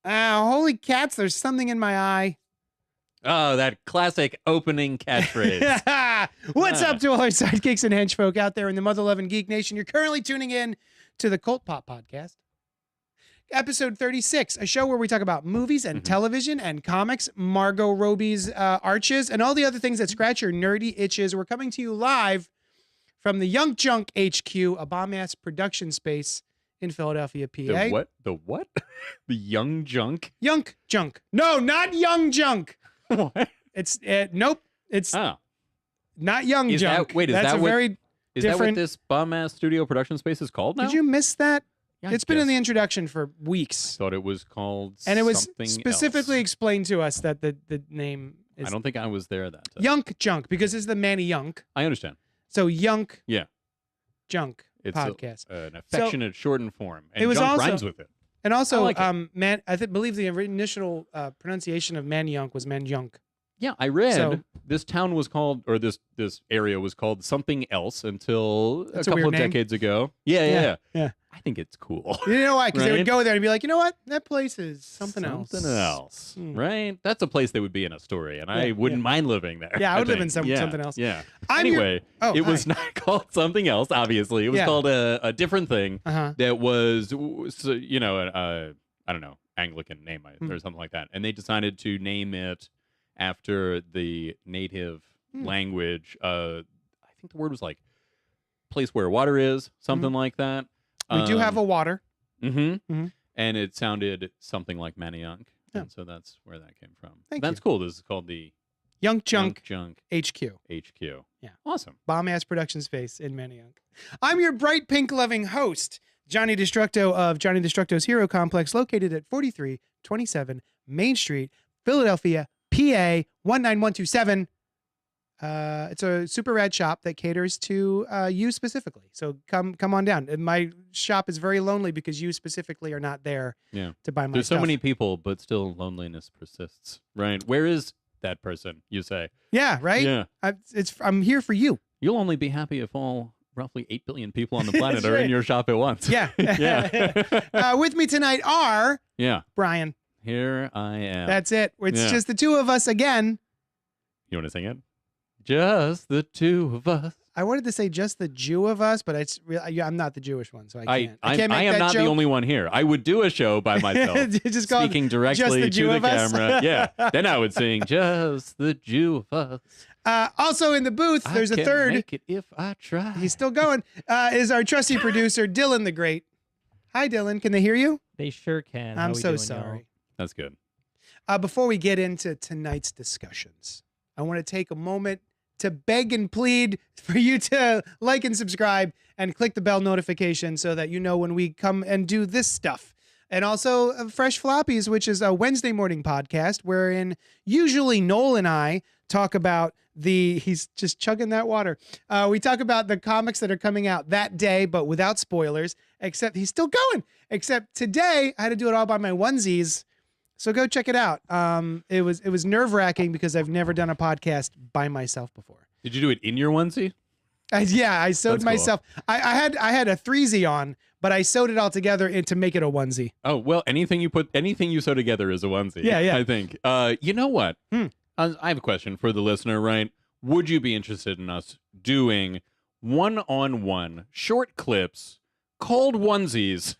Holy cats, there's something in my eye. Oh, that classic opening catchphrase. What's up to all our sidekicks and henchfolk out there in the Mother-Loving Geek Nation? You're currently tuning in to the CultPop podcast. Episode 36, a show where we talk about movies and television and comics, Margot Robbie's arches, and all the other things that scratch your nerdy itches. We're coming to you live from the Young Junk HQ, a bomb-ass production space in Philadelphia, PA. The what? The what? The Young Junk? Young Junk. No, not Young Junk. What? It's nope. It's not Young Is Junk. That, wait, is That's that a what, very is different... that what this bum-ass studio production space is called now? Did you miss that? Yeah, It's been in the introduction for weeks. I thought it was called And it was something specifically else. explained to us that the name is I don't think I was there that time. Young Junk, because it's the Manny Yunk. I understand. So Young Junk It's podcast. An affectionate shortened form. And it was junk also- rhymes with it. And also, I like it. I believe the initial pronunciation of Manny Yunk was Man Yunk. Yeah, I read So- this town was called, or this area was called something else until That's a a couple weird of name. decades ago. Yeah. Yeah. I think it's cool. You know why? Because they Right? would go there and be like, you know what? That place is something else. Something else, Hmm. right? That's a place that would be in a story, and I Yeah, wouldn't yeah. mind living there. Yeah, I would live in think. something else. Yeah. I'm your- Anyway, Oh, it was hi. not called something else. Obviously, it was Yeah. called a different thing Uh-huh. that was, I don't know, Anglican name or something like that, and they decided to name it after the native language. I think the word was like place where water is, something like that. We do have a water. Mm-hmm. And it sounded something like Manayunk. Yeah. And so that's where that came from. Thank That's cool. This is called the Young Junk Junk HQ. HQ. Yeah. Awesome. Bomb-ass production space in Manayunk. I'm your bright pink-loving host, Johnny Destructo of Johnny Destructo's Hero Complex, located at 4327 Main Street, Philadelphia, PA 19127. It's a super rad shop that caters to you specifically. So come on down. And my shop is very lonely because you specifically are not there to buy my There's stuff. so many people, but still loneliness persists. Right. Where is that person, you say? Yeah, right? Yeah. I'm here for you. You'll only be happy if all roughly 8 billion people on the planet That's are right. in your shop at once. Yeah. Yeah. With me tonight are Yeah. Brian. Here I am. That's it. It's Yeah. just the two of us again. You want to sing it? Just the two of us. I wanted to say just the Jew of us, but I'm not the Jewish one, so I can't. I can't make I am that not joke. the only one here. I would do a show by myself, Just call it speaking Just directly the Jew to the of Us. camera. Yeah, then I would sing "Just the Jew of Us." Also in the booth, there's I a can't third. Make it if I try. He's still going. Is our trusty producer Dylan the Great? Hi, Dylan. Can they hear you? They sure can. How I'm we so doing, sorry. That's good. Before we get into tonight's discussions, I want to take a moment to beg and plead for you to like and subscribe and click the bell notification so that you know when we come and do this stuff. And also Fresh Floppies, which is a Wednesday morning podcast wherein usually Noel and I talk about he's just chugging that water. We talk about the comics that are coming out that day, but without spoilers, except he's still going. Except today I had to do it all by my onesies. So go check it out. It was nerve-wracking because I've never done a podcast by myself before. Did you do it in your onesie? I sewed That's myself. I had a threesie on, but I sewed it all together to make it a onesie. Oh well, anything you sew together is a onesie. Yeah. I think. You know what? I have a question for the listener. Right? Would you be interested in us doing one-on-one short clips called onesies,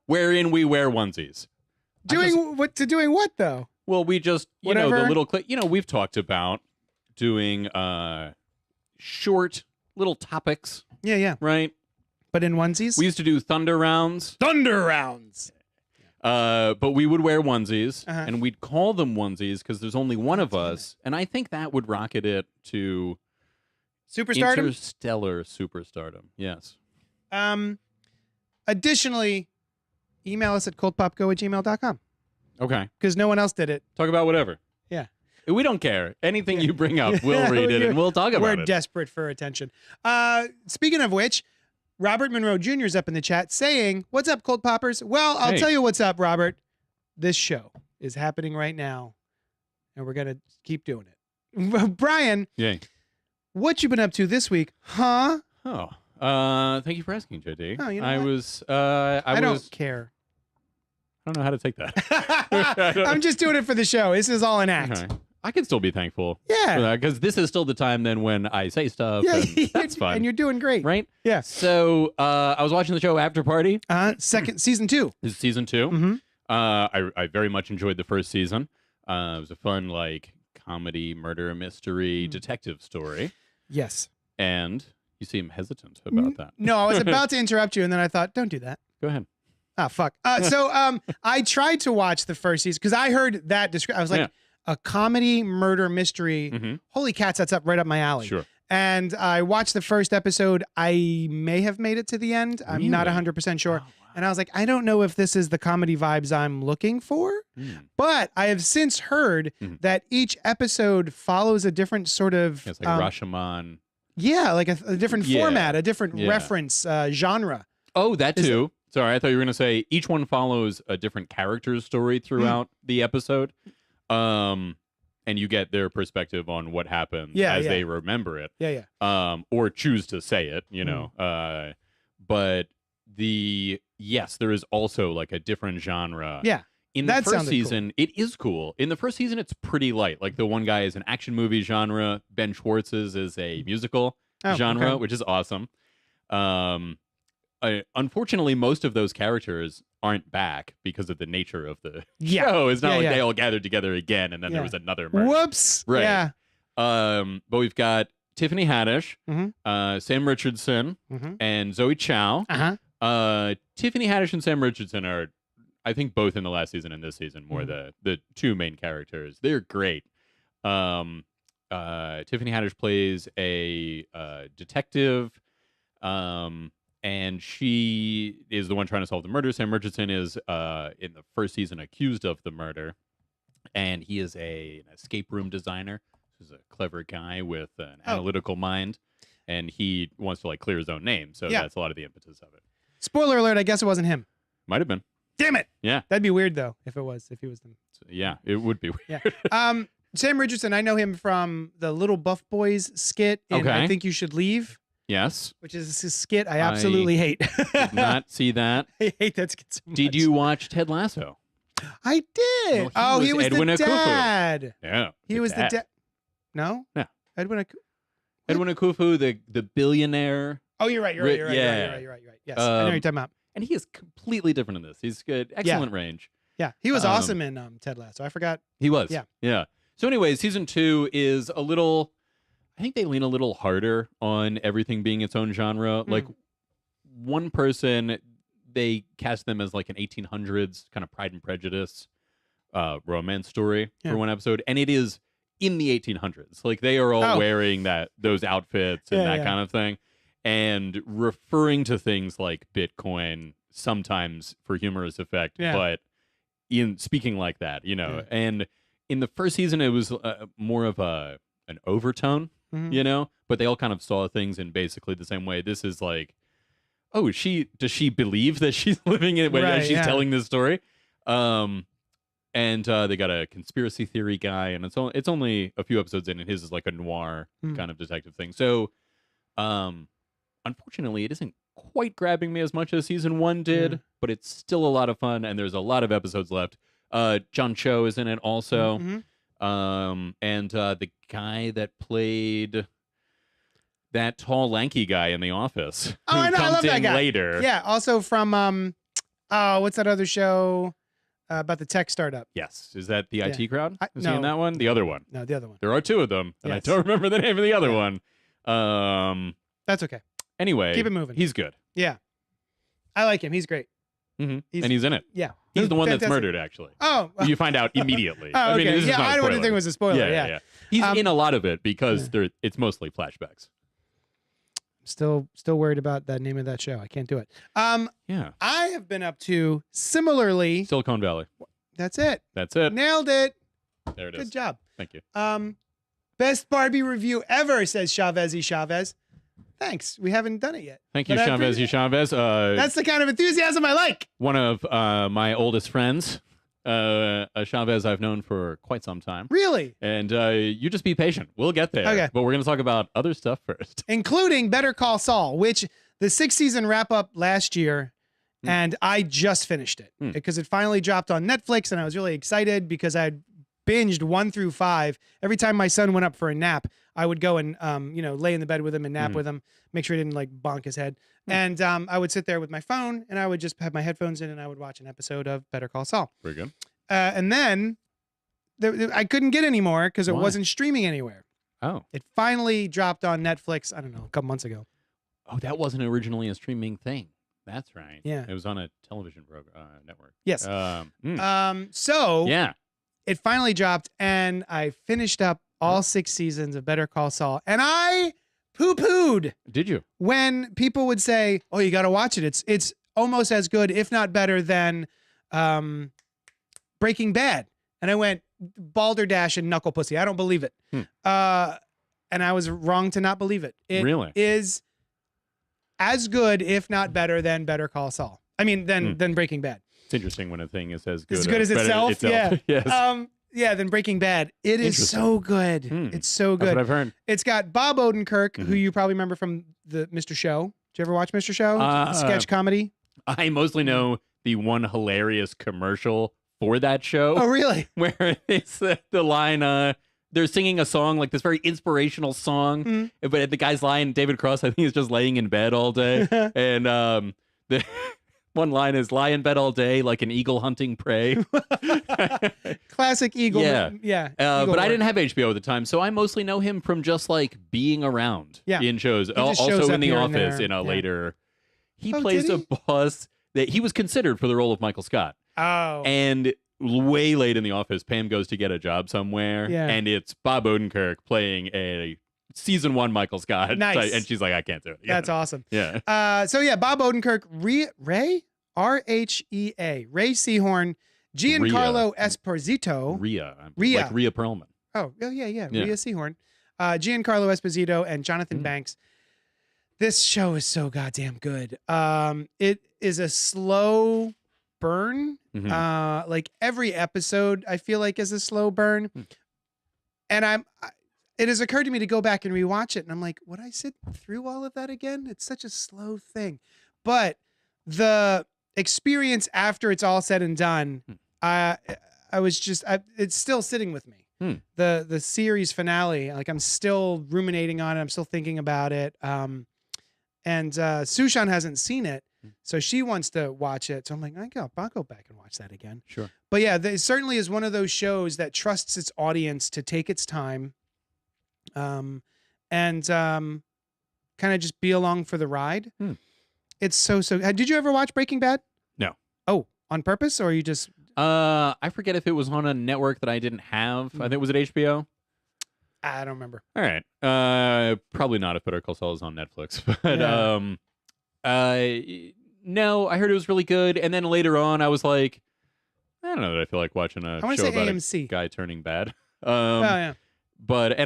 wherein we wear onesies? Doing what though? Well, we just, the Whatever. little clip, we've talked about doing short little topics, Yeah. right? But in onesies? We used to do thunder rounds, Thunder rounds. but we would wear onesies Uh-huh. and we'd call them onesies because there's only one of us. And I think that would rocket it to Superstardom? interstellar superstardom. Yes. Additionally, email us at cultpopgo@gmail.com Okay. because no one else did it. Talk about whatever. Yeah. We don't care. Anything you bring up, we'll read it and we'll talk about We're it. desperate for attention. Speaking of which, Robert Monroe Jr. is up in the chat saying, "What's up, Cold Poppers?" Well, I'll Hey. tell you what's up, Robert. This show is happening right now, and we're going to keep doing it. Brian, Yay. what you been up to this week? Huh? Oh, thank you for asking, JD. Oh, you know I what? was, I I don't was, care. I don't know how to take that. I'm just doing it for the show. This is all an act. Okay. I can still be thankful. Yeah. Because this is still the time then when I say stuff. Yeah, And that's fun. And you're doing great. Right? Yeah. So I was watching the show After Party. Season 2. This is season 2. Mm-hmm. I very much enjoyed the first season. It was a fun, like, comedy, murder, mystery, detective story. Yes. And you seem hesitant about that. No, I was about to interrupt you, and then I thought, don't do that. Go ahead. Ah, fuck. So I tried to watch the first season because I heard that I was like, a comedy murder mystery. Mm-hmm. Holy cats, that's up right up my alley. Sure. And I watched the first episode. I may have made it to the end. I'm not 100% sure. Oh, wow. And I was like, I don't know if this is the comedy vibes I'm looking for. But I have since heard that each episode follows a different sort of... It's like Rashomon. Yeah, like a different format, a different reference genre. Oh, that too. Sorry, I thought you were going to say each one follows a different character's story throughout the episode. And you get their perspective on what happened as they remember it. Yeah. Or choose to say it, you know. But there is also like a different genre. Yeah. In the first season, it is cool. In the first season, it's pretty light. Like the one guy is an action movie genre. Ben Schwartz's is a musical genre, which is awesome. Unfortunately, most of those characters aren't back because of the nature of the show. It's not like they all gathered together again and then there was another murder. Whoops. Right. Yeah. But we've got Tiffany Haddish, Sam Richardson, and Zoe Chow. Tiffany Haddish and Sam Richardson are, I think, both in the last season and this season, more the two main characters. They're great. Tiffany Haddish plays a detective, and she is the one trying to solve the murder. Sam Richardson is, in the first season, accused of the murder, and he is an escape room designer. He's a clever guy with an analytical mind, and he wants to like clear his own name. So that's a lot of the impetus of it. Spoiler alert! I guess it wasn't him. Might have been. Damn it! Yeah, that'd be weird though if he was them. So, yeah, it would be weird. Yeah. Sam Richardson, I know him from the Little Buff Boys skit in I Think You Should Leave. Yes. Which is a skit I absolutely hate. Did not see that. I hate that skit so much. Did you watch Ted Lasso? I did. Well, he was Edwin the Akufu. dad. Yeah. He was the dad. No? Yeah. Edwin Akufu, the billionaire. Oh, you're right. You're right. Yes. I know what you're talking about. And he is completely different in this. He's good. Excellent range. Yeah. He was awesome in Ted Lasso. I forgot. He was. Yeah. Yeah. So anyways, season 2 is a little, I think they lean a little harder on everything being its own genre. Like one person, they cast them as like an 1800s kind of Pride and Prejudice romance story for one episode. And it is in the 1800s. Like they are all wearing those outfits and that kind of thing. And referring to things like Bitcoin sometimes for humorous effect, but in speaking like that, you know. And in the first season, it was more of an overtone, you know, but they all kind of saw things in basically the same way. This is like, oh, does she believe that she's living it when she's telling this story? And they got a conspiracy theory guy, and it's only a few episodes in, and his is like a noir kind of detective thing. So, unfortunately, it isn't quite grabbing me as much as season 1 did, but it's still a lot of fun, and there's a lot of episodes left. John Cho is in it also. And the guy that played that tall, lanky guy in The Office. Oh, I know. I love that guy. Later. Yeah. Also from, what's that other show about the tech startup? Yes. Is that the IT crowd? Is he no. in that one? The other one. No, the other one. There are 2 of them, and I don't remember the name of the other one. That's okay. Anyway. Keep it moving. He's good. Yeah. I like him. He's great. And he's in it. Yeah. He's the one that's murdered, actually. Oh. You find out immediately. Oh, okay. I mean, this is not I a don't spoiler. think it was a spoiler. Yeah. He's in a lot of it because it's mostly flashbacks. Still worried about that name of that show. I can't do it. Yeah. I have been up to similarly. Silicon Valley. That's it. That's it. Nailed it. There it is. Good job. Thank you. Best Barbie review ever, says Chavez. Thanks. We haven't done it yet. Thank you, Chavez. That's the kind of enthusiasm I like. One of my oldest friends, a Chavez I've known for quite some time. Really? And you just be patient. We'll get there. Okay. But we're going to talk about other stuff first. Including Better Call Saul, which the 6th season wrap up last year And I just finished it because it finally dropped on Netflix, and I was really excited because I'd binged 1 through 5. Every time my son went up for a nap, I would go and lay in the bed with him and nap with him, make sure he didn't like bonk his head. And I would sit there with my phone, and I would just have my headphones in, and I would watch an episode of Better Call Saul. Very good. And then I couldn't get any more because it wasn't streaming anywhere. Oh. It finally dropped on Netflix, I don't know, a couple months ago. Oh, that wasn't originally a streaming thing. That's right. Yeah. It was on a television network. Yes. So yeah, it finally dropped, and I finished up all 6 seasons of Better Call Saul, and I poo-pooed. Did you? When people would say, "Oh, you got to watch it. It's almost as good, if not better, than Breaking Bad." And I went balderdash and knuckle pussy. I don't believe it. And I was wrong to not believe it. It really is as good, if not better, than Better Call Saul. I mean, than Breaking Bad. It's interesting when a thing is as good as itself. Yeah. Yes. Yeah, than Breaking Bad. It is so good. It's so good. That's what I've heard. It's got Bob Odenkirk, who you probably remember from the Mr. Show. Did you ever watch Mr. Show? Sketch comedy. I mostly know the one hilarious commercial for that show. Oh, really? Where it's the line, they're singing a song, like this very inspirational song, but the guy's line, David Cross, I think, is just laying in bed all day. And the one line is, lie in bed all day like an eagle hunting prey. Classic eagle. Yeah. Eagle but I didn't have HBO at the time, so I mostly know him from just like being around in shows. Also in The Office in a later. He plays a boss that he was considered for the role of Michael Scott. Oh. And way late in The Office, Pam goes to get a job somewhere, and it's Bob Odenkirk playing a season 1 Michael Scott. Nice. And she's like, I can't do it. That's awesome. Yeah. So yeah, Bob Odenkirk, Ray R-H-E-A, Ray Seahorn, Giancarlo Esposito. Rhea. Like Rhea Perlman. Oh, yeah. Rhea Seahorn. Giancarlo Esposito and Jonathan Banks. This show is so goddamn good. It is a slow burn. Like every episode, I feel like is a slow burn. And it has occurred to me to go back and rewatch it, and I'm like, would I sit through all of that again? It's such a slow thing. But the experience after it's all said and done, it's still sitting with me. The series finale, like I'm still ruminating on it. I'm still thinking about it. And Sushan hasn't seen it, so she wants to watch it. So I'm like, I'll go back and watch that again. Sure. But yeah, it certainly is one of those shows that trusts its audience to take its time, and kind of just be along for the ride. It's so. Did you ever watch Breaking Bad? No. Oh, on purpose, or you just? I forget if it was on a network that I didn't have. I think it was at HBO. I don't remember. All right. Probably not if Better Call Saul is on Netflix. But no, I heard it was really good. And then later on, I was like, I don't know that I feel like watching a show about AMC. A guy turning bad. And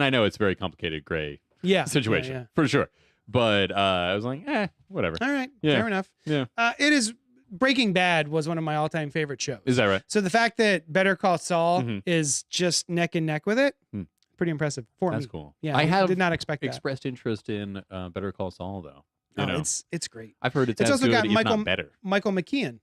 I know it's a very complicated gray situation for sure. But I was like, whatever. All right. Fair enough. Yeah. It is. Breaking Bad was one of my all-time favorite shows. Is that right? So the fact that Better Call Saul is just neck and neck with it, pretty impressive for me. That's cool. Yeah, I did not expect that. Expressed interest in Better Call Saul, though. You know? It's great. I've heard it's also good, got if not better. Michael McKean.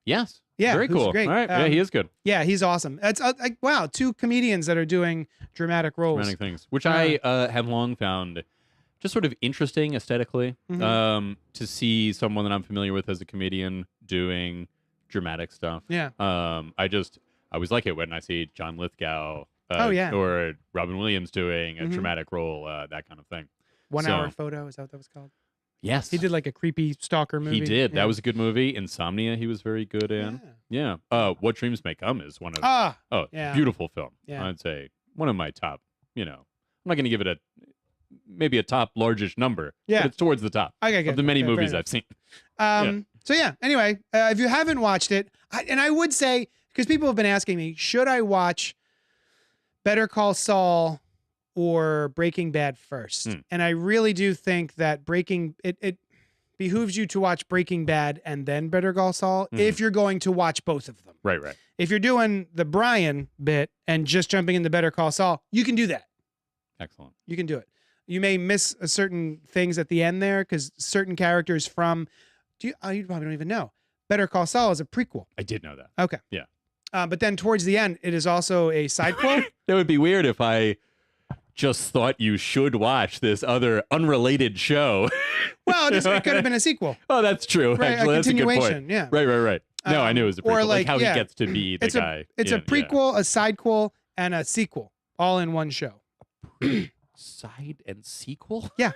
Yes. Yeah. Very cool. Great. All right. Yeah, he is good. Yeah, he's awesome. It's wow, 2 comedians that are doing dramatic roles. Dramatic things, which I have long found just sort of interesting aesthetically, to see someone that I'm familiar with as a comedian doing dramatic stuff. Yeah. I always like it when I see John Lithgow or Robin Williams doing a dramatic role, that kind of thing. 1 Hour Photo, is that what that was called? Yes. He did like a creepy stalker movie. He did. Yeah. That was a good movie. Insomnia, he was very good in. Yeah. What Dreams May Come is one of beautiful film. Yeah. I'd say one of my top, I'm not going to give it maybe a top largest number. Yeah. But it's towards the top of the many movies I've seen. So yeah, anyway, if you haven't watched it, I would say, because people have been asking me, should I watch Better Call Saul or Breaking Bad first? And I really do think that it behooves you to watch Breaking Bad and then Better Call Saul if you're going to watch both of them. Right. If you're doing the Brian bit and just jumping into Better Call Saul, you can do that. Excellent. You can do it. You may miss certain things at the end there because certain characters from, you probably don't even know, Better Call Saul is a prequel. I did know that. Okay. Yeah. But then towards the end, it is also a sidequel. That would be weird if I just thought you should watch this other unrelated show. Well, it could have been a sequel. Oh, that's true. Right, Actually, a that's a good continuation. point. Yeah. Right. No, I knew it was a prequel. Or Like how yeah, he gets to be the guy. It's a prequel, a sidequel, and a sequel, all in one show. Side and sequel? Yeah.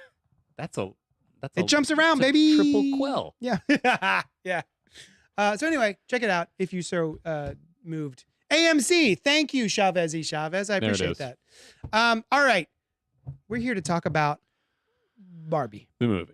It jumps around, a baby. triple quill. Yeah. Yeah. So anyway, check it out if you so moved. AMC. Thank you, Chavez. I There it appreciate is. that. All right. We're here to talk about Barbie. The movie.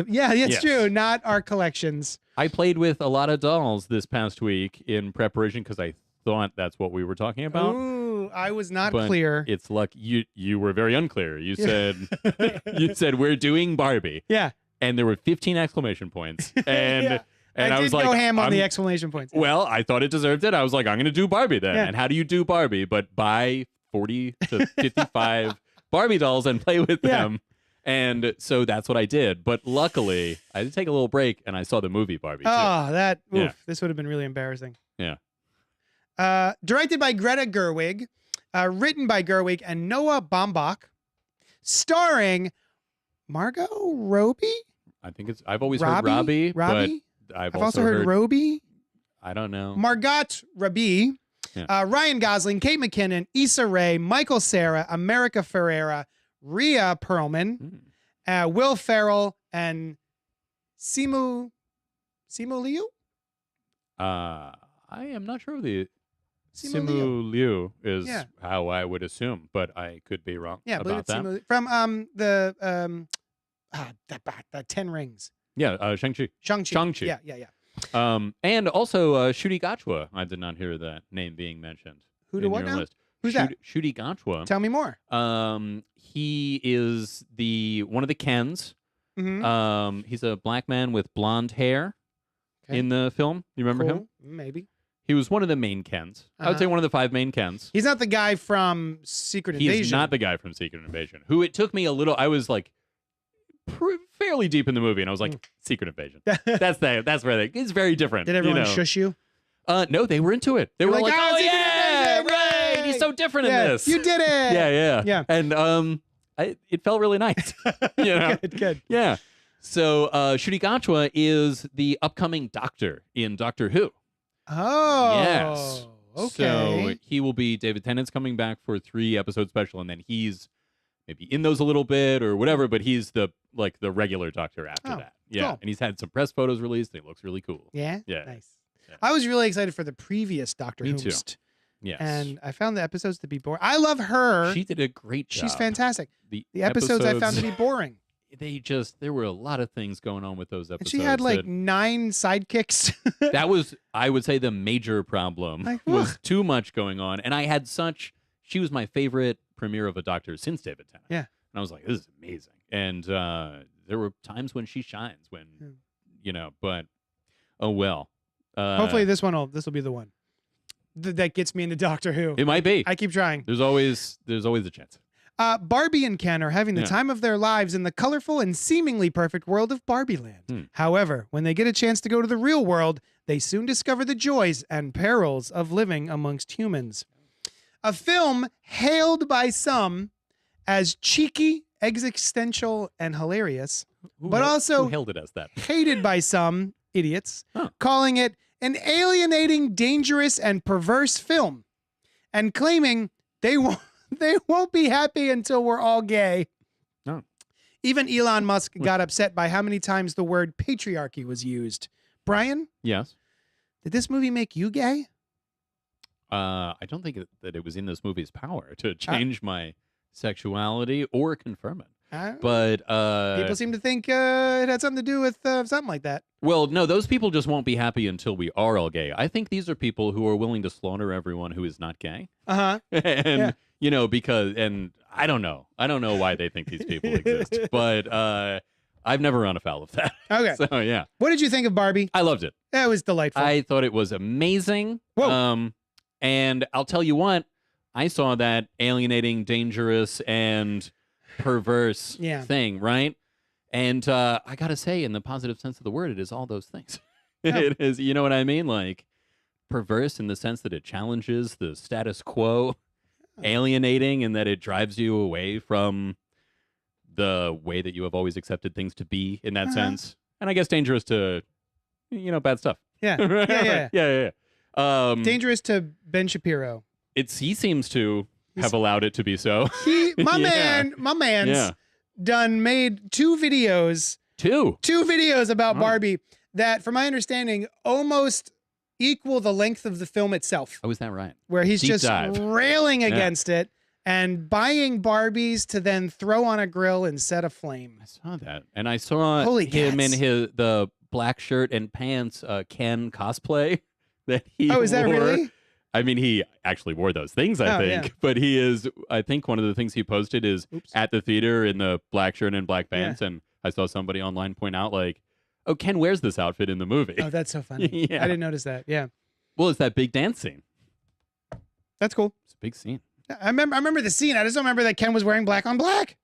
Yeah, it's Yes. true. Not our collections. I played with a lot of dolls this past week in preparation because I thought that's what we were talking about. Ooh, I was not But clear. It's like you were very unclear. You said we're doing Barbie, Yeah. and there were 15 exclamation points, and Yeah. and I was did like, go ham on I'm- the exclamation points. Well, I thought it deserved it. I was like, I'm going to do Barbie then. Yeah. And how do you do Barbie? But buy 40 to 55 Barbie dolls and play with Yeah. them. And so that's what I did. But luckily, I did take a little break and I saw the movie Barbie too. Oh, Yeah. this would have been really embarrassing. Yeah. Directed by Greta Gerwig, written by Gerwig and Noah Baumbach, starring Margot Robbie? I think I've always heard Robbie, Robbie? but I've also heard Robbie. I don't know. Margot Robbie, Yeah. Ryan Gosling, Kate McKinnon, Issa Rae, Michael Cera, America Ferrera, Rhea Perlman, Will Ferrell, and Simu Liu? I am not sure the Simu Simu Liu is Yeah. how I would assume, but I could be wrong Yeah, I believe about it's that. Simu Liu. From the 10 Rings. Yeah, Shang-Chi. Shang-Chi. Shang-Chi. Yeah. And also Shooty Gachwa. I did not hear that name being mentioned. Who to in what your now? list. Who's that? Shooty Gachwa. Tell me more. He is one of the Kens. Mm-hmm. He's a black man with blonde hair Okay. in the film. You remember him? Maybe. He was one of the main Kens. I would say one of the 5 main Kens. He's not the guy from Secret He Invasion. is not the guy from Secret Invasion. Who it took me a little. I was like fairly deep in the movie, and I was like, Secret Invasion. That's where it's very different. Did everyone shush you? No, they were into it. They were like, "Oh, oh Secret yeah, Invasion, right. yay!" He's so different Yeah, in this. you did it. Yeah. And it felt really nice. You know? Good. Yeah. So Shooty Gachwa is the upcoming Doctor in Doctor Who. Oh. Yes. Okay. So he will be David Tennant's coming back for a 3-episode special, and then he's maybe in those a little bit or whatever, but he's the regular Doctor after Oh, that. Yeah. cool. And he's had some press photos released. It looks really cool. Yeah? Yeah. Nice. Yeah. I was really excited for the previous Doctor Me Who. too. Yes. And I found the episodes to be boring. I love her. She did a great job. She's fantastic. The episodes I found to be boring. There were a lot of things going on with those And episodes. she had like that- 9 sidekicks. that was, I would say, the major problem. Like, was ugh. too much going on. And I had she was my favorite premiere of a Doctor since David Tennant. Yeah. And I was like, this is amazing. And there were times when she shines, but oh well. Hopefully this will be the one that gets me into Doctor Who. It might be. I keep trying. There's always a chance. Barbie and Ken are having the Yeah. time of their lives in the colorful and seemingly perfect world of Barbie Land. However, when they get a chance to go to the real world, they soon discover the joys and perils of living amongst humans. A film hailed by some as cheeky, existential, and hilarious, but also who hailed it as that? hated by some idiots, Huh. calling it an alienating, dangerous, and perverse film, and claiming they won't be happy until we're all gay. Oh. Even Elon Musk got upset by how many times the word patriarchy was used. Brian, Yes. did this movie make you gay? I don't think that it was in this movie's power to change my sexuality or confirm it. But People seem to think it had something to do with something like that. well, no, those people just won't be happy until we are all gay. I think these are people who are willing to slaughter everyone who is not gay. Uh-huh. And Yeah. because I don't know why they think these people exist, but I've never run afoul of that. Okay. So yeah, What did you think of Barbie? I loved it. That was delightful. I thought it was amazing. Whoa. And I'll tell you what, I saw that alienating, dangerous, and perverse Yeah. thing, right? And I gotta say, in the positive sense of the word, it is all those things. It is, you know what I mean? Like, perverse in the sense that it challenges the status quo, alienating in that it drives you away from the way that you have always accepted things to be in that sense. And I guess dangerous to, bad stuff. Yeah. Dangerous to Ben Shapiro. He seems to have allowed it to be so. My man's done made two videos about Barbie that, from my understanding, almost equal the length of the film itself. Oh, is that right? Where he's Deep just dive. railing against it and buying Barbies to then throw on a grill and set aflame. I saw that. And I saw him in the black shirt and pants Ken cosplay that he is that wore. really? I mean, he actually wore those things, I think. Yeah. But I think one of the things he posted is at the theater in the black shirt and black pants. Yeah. And I saw somebody online point out, like, oh, Ken wears this outfit in the movie. Oh, that's so funny. I didn't notice that. Yeah. Well, it's that big dance scene. That's cool. It's a big scene. I remember the scene. I just don't remember that Ken was wearing black on black.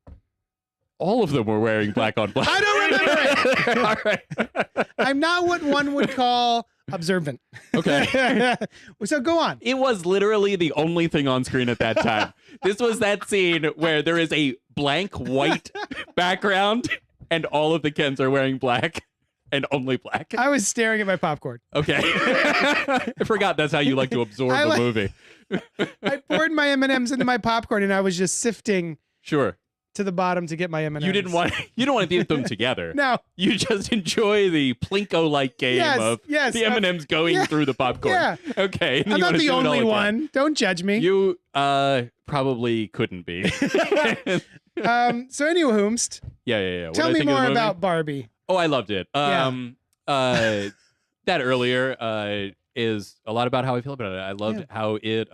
All of them were wearing black on black. I don't remember it. All right. I'm not what one would call observant. Okay. So go on. It was literally the only thing on screen at that time. This was that scene where there is a blank white background and all of the Kens are wearing black and only black. I was staring at my popcorn. Okay. I forgot that's how you like to absorb the movie. I poured my M&Ms into my popcorn and I was just sifting to the bottom to get my M&Ms. You don't want to eat them together. No. You just enjoy the Plinko-like game of the M&Ms going through the popcorn. Yeah. Okay. I'm not the only one. Don't judge me. You probably couldn't be. So anyway, Hoomst. Yeah. Tell me more about Barbie. Oh, I loved it. That earlier is a lot about how I feel about it. I loved how it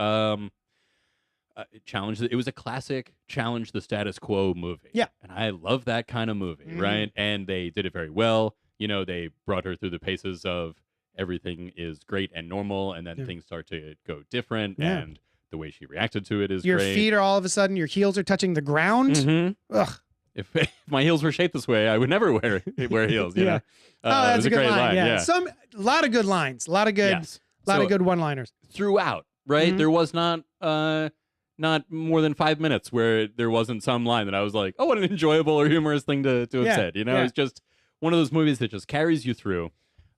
challenged. It was a classic challenge the status quo movie. Yeah, and I love that kind of movie, right? And they did it very well. They brought her through the paces of everything is great and normal, and then things start to go different, and the way she reacted to it is your great. feet are all of a sudden, your heels are touching the ground. Ugh. If my heels were shaped this way, I would never wear heels. You know? That's a good great line. Yeah. A lot of good lines. A lot of good good one-liners throughout. Right, there was not more than 5 minutes where there wasn't some line that I was like, oh, what an enjoyable or humorous thing to have said. It's just one of those movies that just carries you through.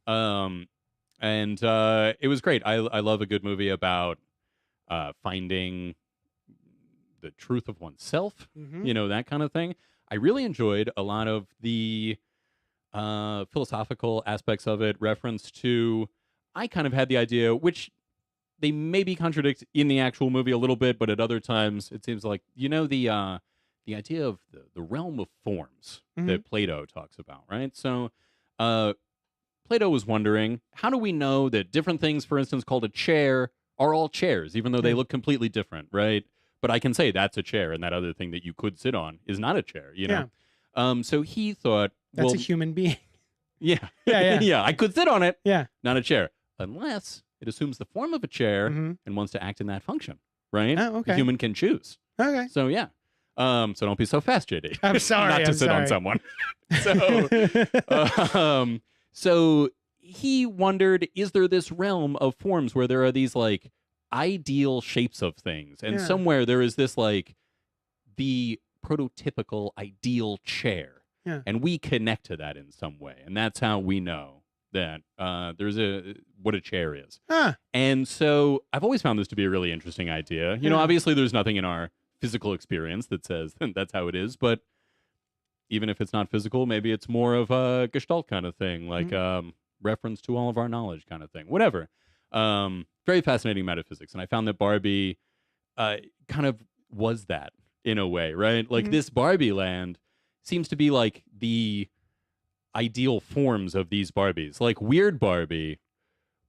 And it was great. I love a good movie about finding the truth of oneself. That kind of thing. I really enjoyed a lot of the philosophical aspects of it, reference to, I kind of had the idea, which they maybe contradict in the actual movie a little bit, but at other times it seems like, the idea of the realm of forms that Plato talks about, right? So Plato was wondering, how do we know that different things, for instance, called a chair, are all chairs, even though they look completely different, right? But I can say that's a chair, and that other thing that you could sit on is not a chair, So he thought, that's a human being. Yeah. I could sit on it. Yeah. Not a chair. Unless it assumes the form of a chair and wants to act in that function, right? Oh, okay. The human can choose. Okay. So, yeah. So don't be so fast, JD. I'm sorry. Not to sit on someone. So he wondered, is there this realm of forms where there are these, like, ideal shapes of things? And somewhere there is this, like, the prototypical ideal chair. Yeah. And we connect to that in some way. And that's how we know that there's what a chair is. And so I've always found this to be a really interesting idea. Obviously there's nothing in our physical experience that says that's how it is, but even if it's not physical, maybe it's more of a Gestalt kind of thing, like reference to all of our knowledge kind of thing, whatever. Very fascinating metaphysics. And I found that Barbie kind of was that in a way, right? Like this Barbie land seems to be like the ideal forms of these Barbies. Like Weird Barbie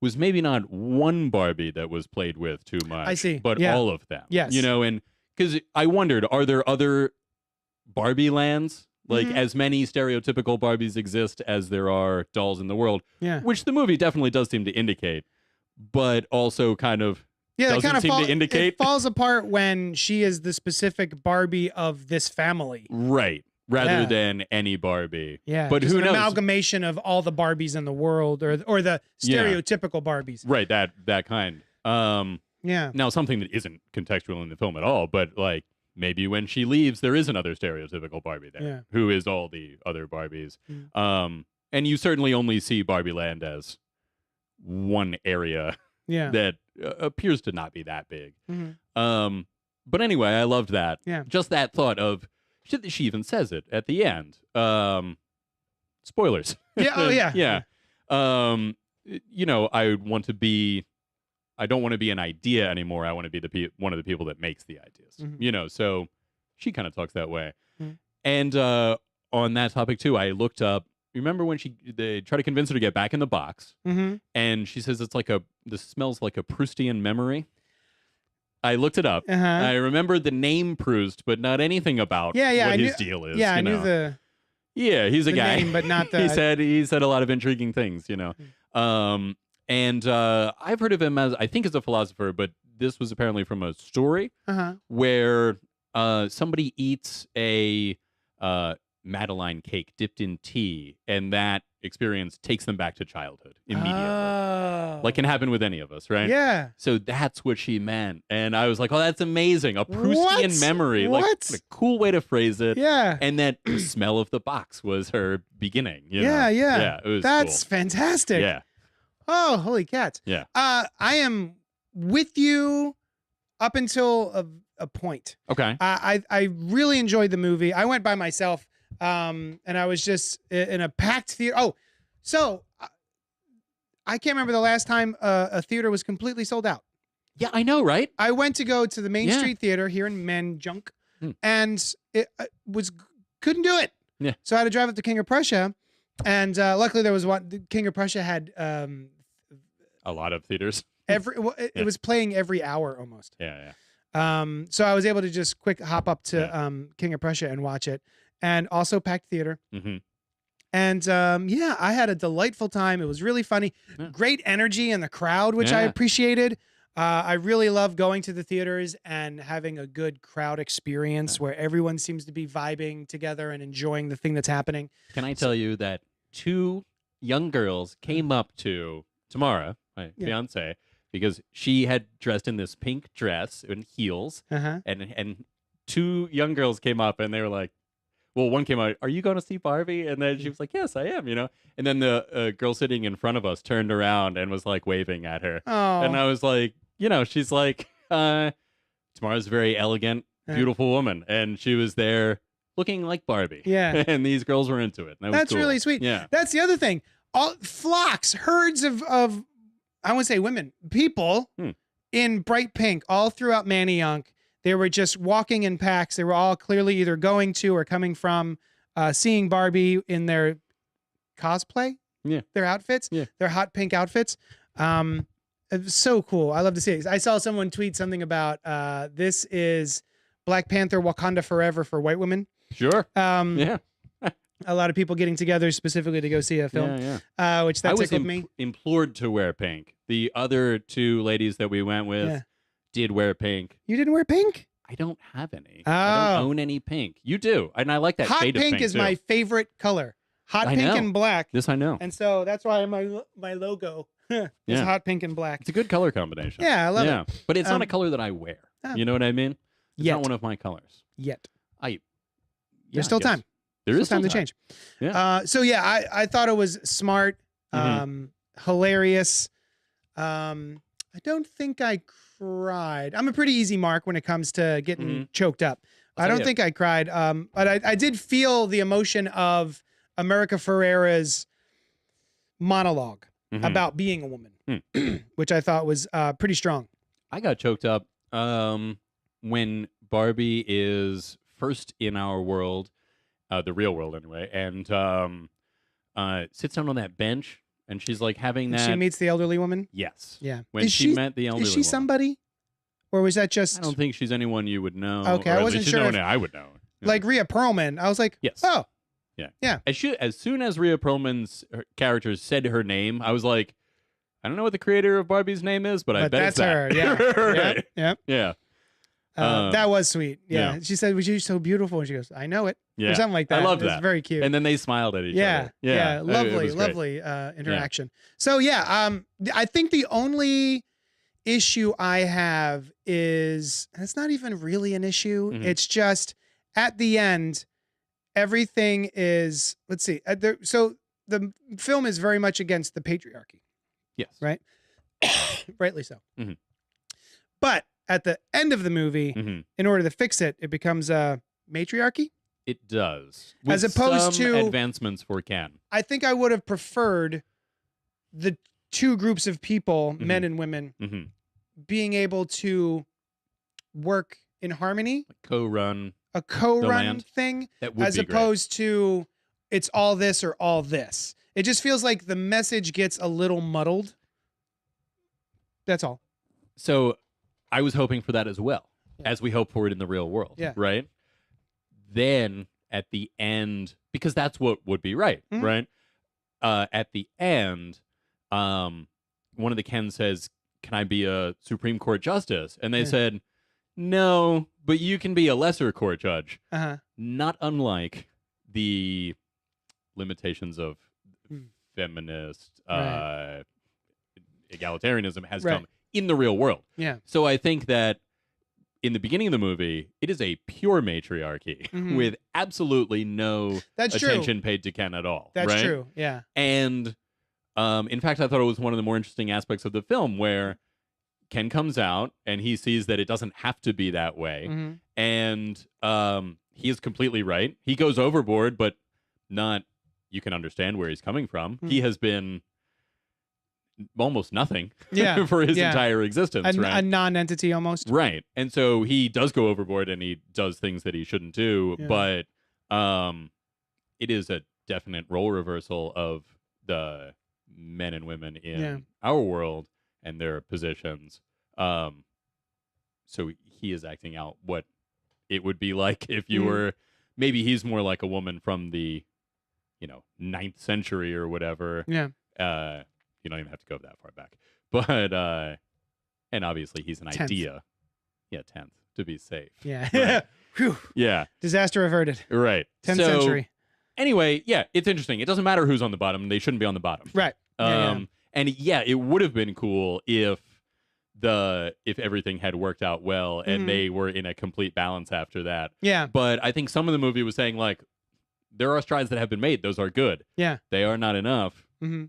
was maybe not one Barbie that was played with too much. I see. But all of them. Yes. And because I wondered, are there other Barbie lands? Like as many stereotypical Barbies exist as there are dolls in the world. Yeah. Which the movie definitely does seem to indicate, but also kind of doesn't seem to indicate. It falls apart when she is the specific Barbie of this family. Right. rather Yeah. than any Barbie. Yeah, But just who an knows? amalgamation of all the Barbies in the world, or the Yeah. stereotypical Barbies. Right, that kind. Yeah, Now something that isn't contextual in the film at all, but like maybe when she leaves, there is another stereotypical Barbie there, Yeah. who is all the other Barbies. Mm. And you certainly only see Barbie Land as one area yeah, that appears to not be that big. Mhm. But anyway, I loved that. Yeah. Just that thought of she even says it at the end. Spoilers. Yeah, oh, yeah. yeah. You know, I don't want to be an idea anymore. I want to be one of the people that makes the ideas. Mhm. You know, so she kind of talks that way. Mhm. And on that topic too, I looked up. Remember when they try to convince her to get back in the box, Mm-hmm. and she says this smells like a Proustian memory. I looked it up. Uh-huh. I remembered the name Proust, but not anything about Yeah, what I his knew- deal is. Yeah, I you knew know. Yeah, he's a the guy. name, but not the. he said a lot of intriguing things, you know. And I've heard of him as I think as a philosopher, but this was apparently from a story Uh-huh. where somebody eats a Madeline cake dipped in tea, and that experience takes them back to childhood immediately. Oh. Like can happen with any of us, right? Yeah. So that's what she meant. And I was like, oh, that's amazing. A Proustian What? memory. What? Like, what a cool way to phrase it. Yeah. And that the smell of the box was her beginning. You know? Yeah. Yeah, it was That's cool. fantastic. Yeah. Oh, holy cats. Yeah. I am with you up until a point. Okay. I really enjoyed the movie. I went by myself, and I was just in a packed theater. Oh, so I can't remember the last time a theater was completely sold out. Yeah, I know, right? I went to go to the Main Yeah. Street Theater here in Manjunk, Hmm. and it couldn't do it. Yeah. So I had to drive up to King of Prussia, and luckily there was one. King of Prussia had A lot of theaters. it Yeah. was playing every hour almost. Yeah. So I was able to just quick hop up to King of Prussia and watch it, and also packed theater. Mm-hmm. And I had a delightful time. It was really funny. Yeah. Great energy in the crowd, which I Yeah. appreciated. I really love going to the theaters and having a good crowd experience where everyone seems to be vibing together and enjoying the thing that's happening. Can I tell you that 2 young girls came up to Tamara, my fiance, because she had dressed in this pink dress and heels, Uh-huh. and 2 young girls came up and they were like, well, one came out, are you going to see Barbie? And then she was like, yes, I am, you know. And then the girl sitting in front of us turned around and was like waving at her. Oh. And I was like, you know, she's like, Tamara's a very elegant, beautiful woman. And she was there looking like Barbie. Yeah. And these girls were into it. And that was That's cool. really sweet. Yeah. That's the other thing. All flocks, herds of I wouldn't say women, people in bright pink all throughout Manayunk. They were just walking in packs. They were all clearly either going to or coming from seeing Barbie in their cosplay, their outfits, their hot pink outfits. It was so cool. I love to see it. I saw someone tweet something about this is Black Panther Wakanda Forever for white women. Sure. Yeah. A lot of people getting together specifically to go see a film, which that tickled me. Implored to wear pink. The other 2 ladies that we went with did wear pink. You didn't wear pink? I don't have any. Oh. I don't own any pink. You do, and I like that Hot shade of pink pink is too. my favorite color. Hot I pink know. and black. This I know. And so that's why my logo is hot pink and black. It's a good color combination. Yeah, I love it. But it's not a color that I wear. You know what I mean? It's Yet. not one of my colors. Yet. There's still time. There is time to change. Yeah. I thought it was smart, hilarious. I don't think I cried. I'm a pretty easy mark when it comes to getting choked up. I don't think I cried. But I did feel the emotion of America Ferrera's monologue about being a woman, which I thought was pretty strong. I got choked up when Barbie is first in our world, the real world anyway, and sits down on that bench, and she's like having that. She meets the elderly woman? Yes. Yeah. When she met the elderly woman. Is she woman. somebody? Or was that just... I don't think she's anyone you would know. Okay, or I at wasn't least she's sure no one if- I would know. Like Rhea Perlman. I was like, Yes. oh. Yeah. As soon as Rhea Perlman's character said her name, I was like, I don't know what the creator of Barbie's name is, but I bet that's it's that. her. Yeah. Right. Yeah. Yeah. That was sweet. Yeah. Yeah. She said, "Was you so beautiful?" And she goes, "I know it." Yeah. Or something like that. I love It's that. very cute. And then they smiled at each yeah, other. yeah, It lovely, was great. lovely interaction. So yeah, I think the only issue I have is, and it's not even really an issue. Mhm. It's just at the end, everything is. Let's see. So the film is very much against the patriarchy, Yes. right? Rightly so. Mhm. But at the end of the movie, Mhm. in order to fix it, it becomes a matriarchy. It does. As With opposed some to- advancements for Ken. I think I would have preferred the two groups of people, Mhm. men and women, Mm-hmm. being able to work in harmony, Co-run. a co-run land. thing, That would as be great. opposed to it's all this or all this. It just feels like the message gets a little muddled. That's all. So I was hoping for that as well, Yeah. as we hope for it in the real world. Yeah. Right? Then at the end, because that's what would be right, Mhm. right? At the end, one of the Kens says, "Can I be a Supreme Court justice?" And they Yeah. said, "No, but you can be a lesser court judge." Uh-huh. Not unlike the limitations of Hmm. feminist Right. egalitarianism has Right. come in the real world. Yeah. So I think that in the beginning of the movie, it is a pure matriarchy Mhm. with absolutely no That's true. attention paid to Ken at all. That's right? true. Yeah. And in fact, I thought it was one of the more interesting aspects of the film where Ken comes out and he sees that it doesn't have to be that way. hmm And he is completely right. He goes overboard, but not, you can understand where he's coming from. Hmm. He has been almost nothing Yeah. for his Yeah. entire existence, A, right? a non-entity almost. Right. And so he does go overboard and he does things that he shouldn't do, Yeah. but it is a definite role reversal of the men and women in Yeah. our world and their positions. So he is acting out what it would be like if you Mhm. were, maybe he's more like a woman from the, 9th century or whatever. Yeah. You don't even have to go that far back. But and obviously he's an 10th. idea. Yeah, 10th to be safe. Yeah. Right. Whew. Yeah, Disaster averted. right. 10th So, century. Anyway, yeah, it's interesting. It doesn't matter who's on the bottom. They shouldn't be on the bottom. Right. Yeah, yeah. And yeah, it would have been cool if everything had worked out well and Mhm. they were in a complete balance after that. Yeah. But I think some of the movie was saying like, there are strides that have been made. Those are good. Yeah. They are not enough, hmm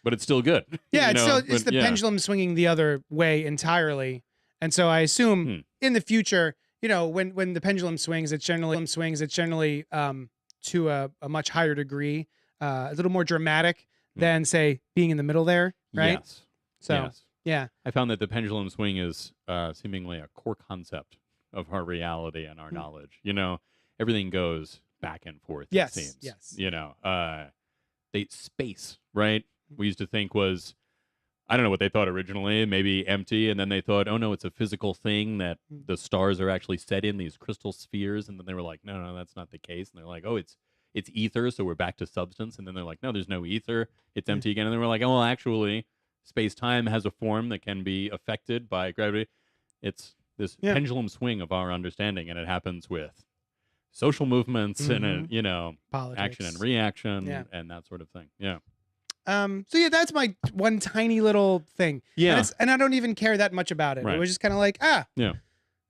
but it's still good. Yeah. You It's know? still, it's But, the yeah. pendulum swinging the other way entirely. And so I assume Hmm. in the future, when the pendulum swings, it's generally to a much higher degree, a little more dramatic Hmm. than say being in the middle there. Right. Yes. So Yes. yeah. I found that the pendulum swing is seemingly a core concept of our reality and our Hmm. knowledge. Everything goes back and forth. Yes, It seems. yes. Space, right? We used to think was, I don't know what they thought originally, maybe empty, and then they thought, oh no, it's a physical thing that Hmm. the stars are actually set in these crystal spheres, and then they were like, no, that's not the case, and they're like, oh, it's ether, so we're back to substance, and then they're like, no, there's no ether, it's empty again, and then we're like, oh, well, actually, space-time has a form that can be affected by gravity. It's this Yeah. pendulum swing of our understanding, and it happens with social movements and Politics. action and reaction Yeah. and that sort of thing. Yeah. So yeah, that's my one tiny little thing. Yeah. And I don't even care that much about it. Right. It was just kind of like, Yeah.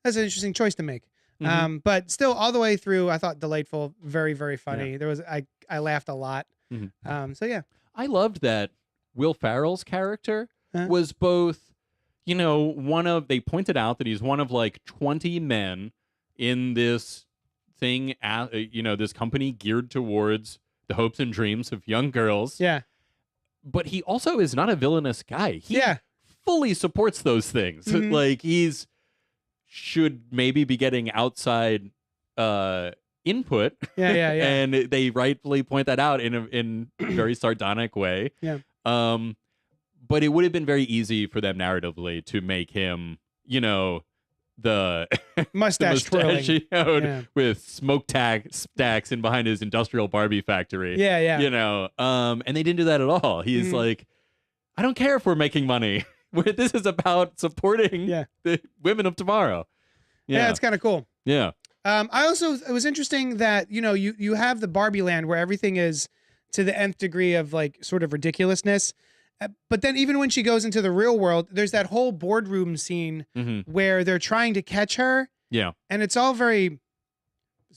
that's an interesting choice to make. Mhm. But still, all the way through, I thought delightful, very, very funny. There was I laughed a lot. Mhm. So yeah, I loved that Will Ferrell's character Huh? was both, they pointed out that he's one of like 20 men in this thing, this company geared towards the hopes and dreams of young girls. yeah, But he also is not a villainous guy. He yeah, fully supports those things. Mhm. Like should maybe be getting outside input. Yeah, yeah, yeah. And they rightfully point that out in a very sardonic way. Yeah. But it would have been very easy for them narratively to make him, the mustache twirling. mustachioed Yeah. with stacks in behind his industrial Barbie factory. Yeah, yeah. And they didn't do that at all. He's Mhm. like, I don't care if we're making money. This is about supporting Yeah. the women of tomorrow. Yeah, it's kind of cool. Yeah. It was interesting that, you have the Barbie land where everything is to the nth degree of like sort of ridiculousness. But then even when she goes into the real world, there's that whole boardroom scene where they're trying to catch her. Yeah. And it's all very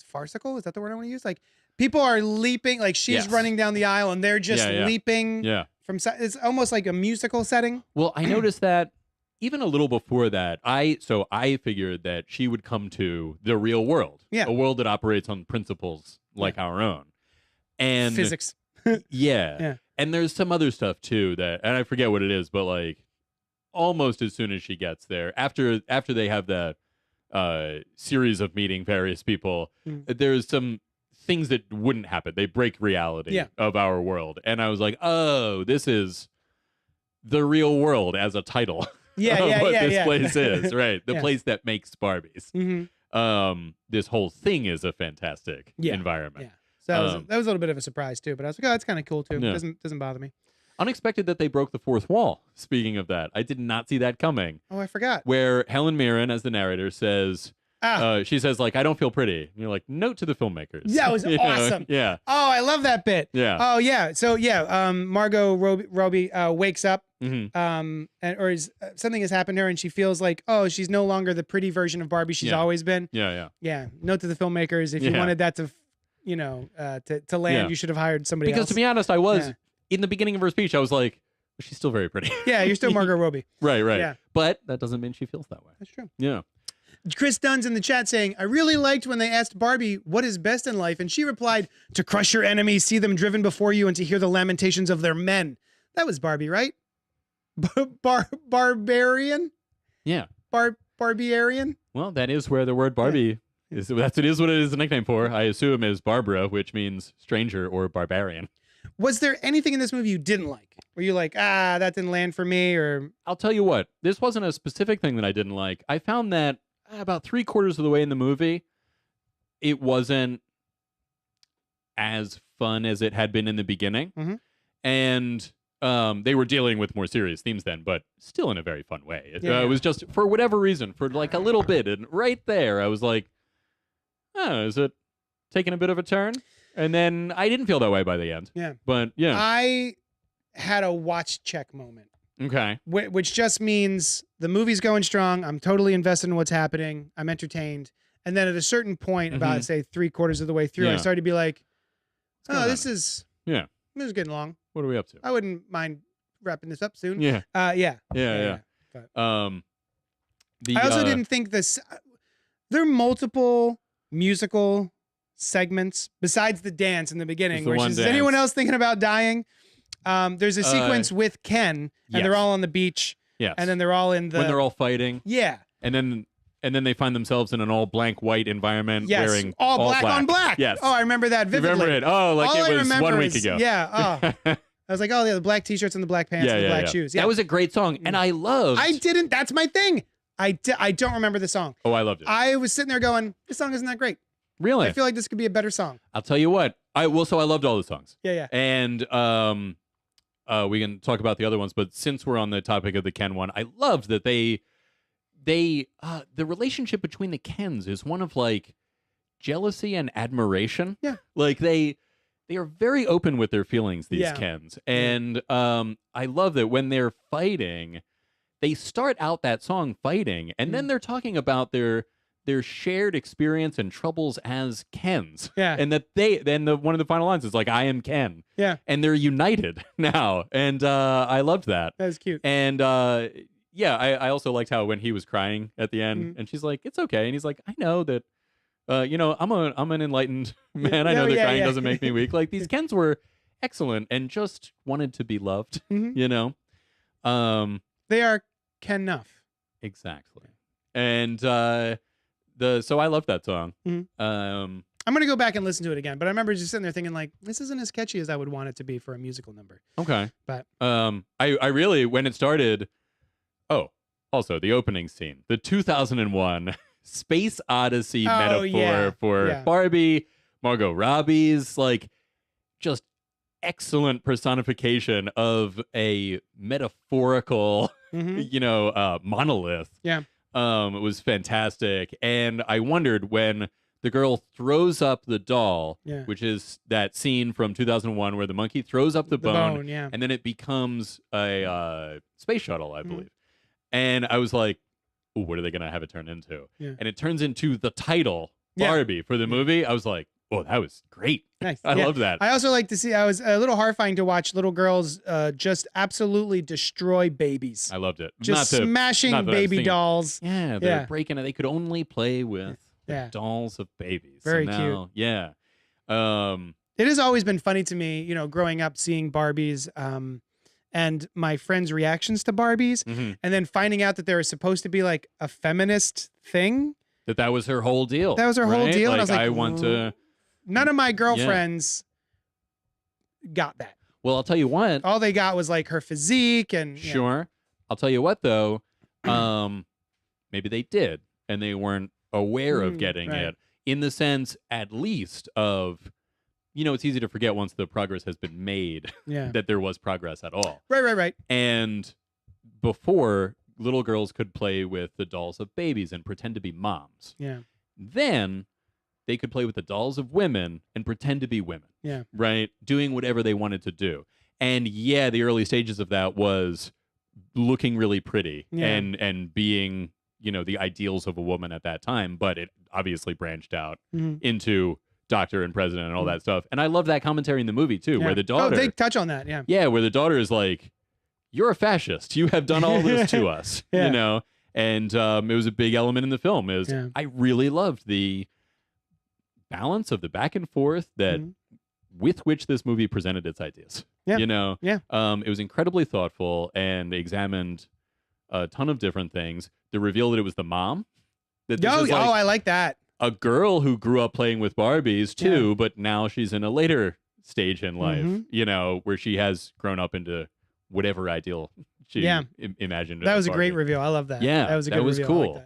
farcical. Is that the word I want to use? Like people are leaping, like she's running down the aisle and they're just leaping. Yeah. It's almost like a musical setting. Well, I noticed that even a little before that, I figured that she would come to the real world, a world that operates on principles like our own, and physics. yeah, and there's some other stuff too that, and I forget what it is, but like almost as soon as she gets there, after they have the series of meeting various people, there's some things that wouldn't happen. They break reality of our world, and I was like, oh, this is the real world as a title. What this place is, right? The place that makes Barbies. This whole thing is a fantastic environment. Yeah. So that was a little bit of a surprise too, but I was like, oh, that's kind of cool too. Yeah. Doesn't bother me. Unexpected that they broke the fourth wall. Speaking of that, I did not see that coming. Oh, I forgot. Where Helen Mirren, as the narrator, says, she says, like, I don't feel pretty. And you're like, note to the filmmakers. Yeah, it was awesome. Yeah. Oh, I love that bit. Yeah. Oh, yeah. So, Margot Robbie wakes up, something has happened to her, and she feels like, oh, she's no longer the pretty version of Barbie she's always been. Yeah. Note to the filmmakers, if you wanted that to, to land, you should have hired somebody else. Because to be honest, I was, in the beginning of her speech, I was like, she's still very pretty. Yeah, you're still Margot Robbie. Right. Yeah. But that doesn't mean she feels that way. That's true. Yeah. Chris Dunn's in the chat saying, I really liked when they asked Barbie what is best in life, and she replied, to crush your enemies, see them driven before you, and to hear the lamentations of their men. That was Barbie, right? Barbarian? Yeah. Barbiarian? Well, that is where the word Barbie is. What it is a nickname for, I assume, is Barbara, which means stranger or barbarian. Was there anything in this movie you didn't like? Were you like, that didn't land for me? Or I'll tell you what, this wasn't a specific thing that I didn't like. I found that about 3/4 of the way in the movie, it wasn't as fun as it had been in the beginning. And they were dealing with more serious themes then, but still in a very fun way. It was just, for whatever reason, for like a little bit, and right there, I was like, oh, is it taking a bit of a turn? And then I didn't feel that way by the end. Yeah. But yeah. I had a watch check moment. Okay. Which just means the movie's going strong. I'm totally invested in what's happening. I'm entertained. And then at a certain point, about, say, 3/4 of the way through, I started to be like, this is getting long. What are we up to? I wouldn't mind wrapping this up soon. Yeah. Yeah. But, I also didn't think this... There are multiple musical segments besides the dance in the beginning, where she's, is anyone else thinking about dying? There's a sequence with Ken, and they're all on the beach. Yes. And then they're all in the... When they're all fighting. Yeah. And then they find themselves in an all blank white environment, wearing all black on black. Yes. Oh, I remember that vividly. You remember it? Oh, like all it was 1 week ago. Yeah. Oh. I was like, oh, yeah, the black t-shirts and the black pants and the black shoes. Yeah. That was a great song, and I loved... That's my thing. I don't remember the song. Oh, I loved it. I was sitting there going, this song isn't that great. Really? I feel like this could be a better song. I'll tell you what. So I loved all the songs. Yeah. And we can talk about the other ones, but since we're on the topic of the Ken one, I loved that the relationship between the Kens is one of like jealousy and admiration. Yeah. Like they are very open with their feelings, these Kens. And I love that when they're fighting, they start out that song fighting, and then they're talking about their shared experience and troubles as Kens. Yeah. And that one of the final lines is like, I am Ken. Yeah. And they're united now. And I loved that. That was cute. And I also liked how when he was crying at the end, and she's like, it's okay. And he's like, I know that, I'm an enlightened man. I know that crying doesn't make me weak. Like, these Kens were excellent and just wanted to be loved, you know? They are Ken enough. Exactly. And so I love that song. I'm gonna go back and listen to it again, but I remember just sitting there thinking, like, this isn't as catchy as I would want it to be for a musical number. Okay. But I really, when it started, also the opening scene, the 2001 Space Odyssey metaphor for Barbie, Margot Robbie's like just excellent personification of a metaphorical, monolith. Yeah. It was fantastic. And I wondered when the girl throws up the doll, Yeah. which is that scene from 2001 where the monkey throws up the bone, yeah. and then it becomes a space shuttle, I Mhm. believe. And I was like, ooh, what are they going to have it turn into? Yeah. And it turns into the title, Yeah. Barbie, for the movie. I was like, oh, that was great. Nice. I love that. I also like to see. I was a little horrifying to watch little girls just absolutely destroy babies. I loved it. Just not smashing that I was baby thinking- dolls. Yeah, they're breaking it. They could only play with the Yeah. dolls of babies. Very So now, Yeah. It has always been funny to me, growing up seeing Barbies, and my friends' reactions to Barbies, mhm. and then finding out that they were supposed to be like a feminist thing. That was her whole deal. That was her whole right? deal, and I was like, I want to. None of my girlfriends got that. Well, I'll tell you what. All they got was like her physique and Sure. I'll tell you what, though. Maybe they did, and they weren't aware of getting right. it. In the sense, at least, of, it's easy to forget once the progress has been made Yeah. that there was progress at all. Right. And before, little girls could play with the dolls of babies and pretend to be moms. Yeah. Then they could play with the dolls of women and pretend to be women. Yeah. Right? Doing whatever they wanted to do. And yeah, the early stages of that was looking really pretty and being, the ideals of a woman at that time. But it obviously branched out into doctor and president and all that stuff. And I love that commentary in the movie too, where the daughter. Oh, they touch on that. Yeah. Yeah, where the daughter is like, "You're a fascist. You have done all this to us." Yeah. And it was a big element in the film. I really loved the balance of the back and forth that with which this movie presented its ideas. Yeah. It was incredibly thoughtful and examined a ton of different things. The reveal that it was the mom. That this is like I like that. a girl who grew up playing with Barbies too, but now she's in a later stage in life, where she has grown up into whatever ideal she imagined. That was a great Barbie. reveal. I love that. Yeah, that was a good reveal. Cool.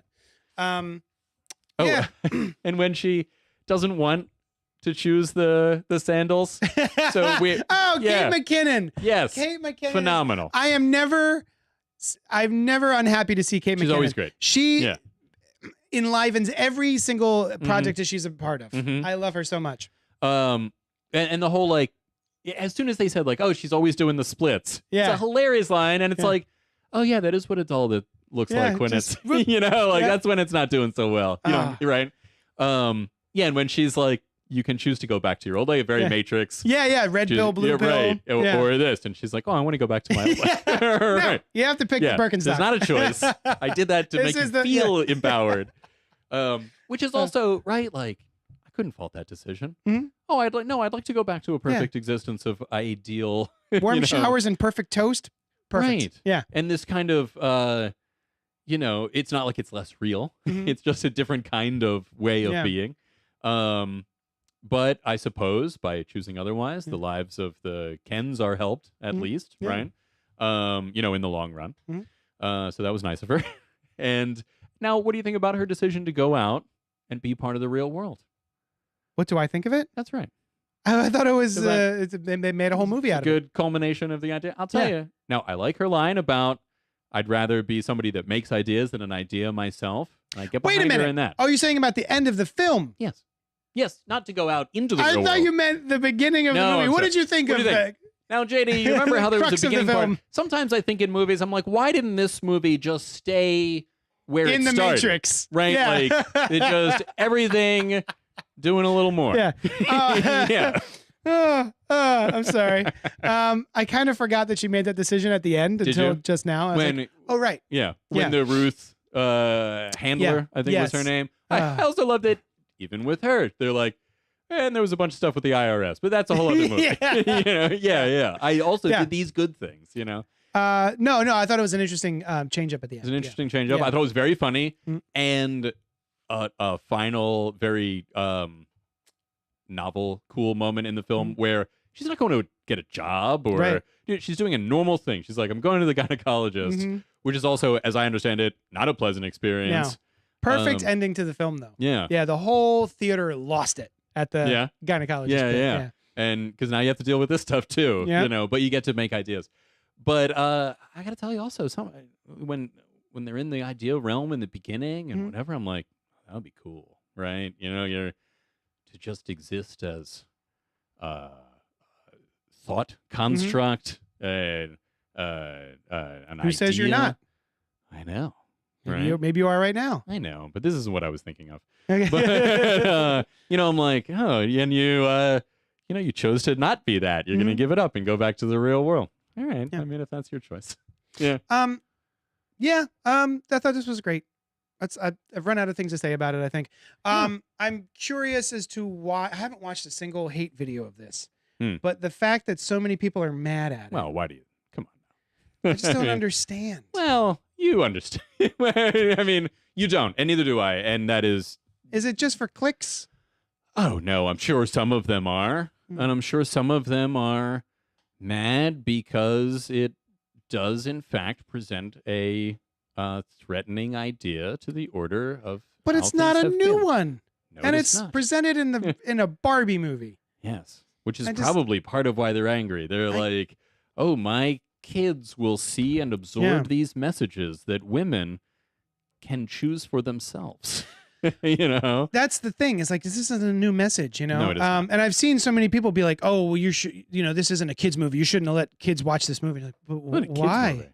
I like that. And when she doesn't want to choose the sandals, so we Kate McKinnon. Yes, Kate McKinnon. Phenomenal. I'm never unhappy to see Kate McKinnon. She's always great. She enlivens every single project that she's a part of. I love her so much. And the whole as soon as they said oh, she's always doing the splits. Yeah. It's a hilarious line, and it's like, oh yeah, that is what a doll that looks like when just, it's that's when it's not doing so well. You're right. And when she's like, you can choose to go back to your old life, very Matrix. Yeah, red pill, blue pill. Right. Or this. And she's like, oh, I want to go back to my old life. No, you have to pick the Birkenstock. There's not a choice. I did that to make you feel empowered. Which is also, right, I couldn't fault that decision. Oh, I'd like to go back to a perfect existence of ideal. Warm showers and perfect toast. Perfect. Right. Yeah. And this kind of, it's not like it's less real. It's just a different kind of way of being. But I suppose by choosing otherwise, the lives of the Kens are helped at least, right? In the long run. So that was nice of her. And now, what do you think about her decision to go out and be part of the real world? What do I think of it? That's right. I thought it was they made a whole movie out of it. Good culmination of the idea. I'll tell you. Now, I like her line about I'd rather be somebody that makes ideas than an idea myself. I get behind her in that. Oh, you're saying about the end of the film? Yes. Yes, not to go out into the real world. I thought you meant the beginning of the movie. What did you think of that? Now, JD, you remember how there was a beginning the part? Sometimes I think in movies, I'm like, why didn't this movie just stay where it started? In the Matrix. Right? Yeah. It just, everything doing a little more. Yeah. Yeah. I'm sorry. I kind of forgot that she made that decision at the end until just now. I was like, oh, right. Yeah. When the Ruth handler, I think was her name. I also love that even with her, they're like, and there was a bunch of stuff with the IRS, but that's a whole other movie. Yeah. I also did these good things, No, I thought it was an interesting change up at the end. It was an interesting change up. I thought it was very funny and a final, very novel, cool moment in the film where she's not going to get a job or she's doing a normal thing. She's like, I'm going to the gynecologist, which is also, as I understand it, not a pleasant experience. No. Perfect ending to the film, though. Yeah. Yeah, the whole theater lost it at the gynecologist. Yeah. And because now you have to deal with this stuff too, but you get to make ideas. But I got to tell you also, when when they're in the idea realm in the beginning and Mhm. whatever, I'm like, that would be cool, right? You're to just exist as thought construct, an Who says you're idea. not? I know, Maybe right? maybe you are right now. I know, but this isn't what I was thinking of. Okay. But I'm like, oh, and you chose to not be that. You're gonna give it up and go back to the real world. All right. Yeah. I mean, if that's your choice. Yeah. Yeah. I thought this was great. I've run out of things to say about it, I think. I'm curious as to why I haven't watched a single hate video of this. But the fact that so many people are mad at it. Well, why do you? Come on now. I just don't understand. Well, you understand. I mean, you don't, and neither do I. And that is. Is it just for clicks? Oh, no. I'm sure some of them are. And I'm sure some of them are mad because it does, in fact, present a threatening idea to the order of. But it's not a new one. No, and it's it's not. presented in a Barbie movie. Yes. Which is I just- probably part of why they're angry. They're like, oh, my kids will see and absorb these messages that women can choose for themselves. That's the thing. It's like, this isn't a new message, No, it is not. And I've seen so many people be like, oh, well, you should, this isn't a kid's movie. You shouldn't have let kids watch this movie. Like, Not a kid's why? movie.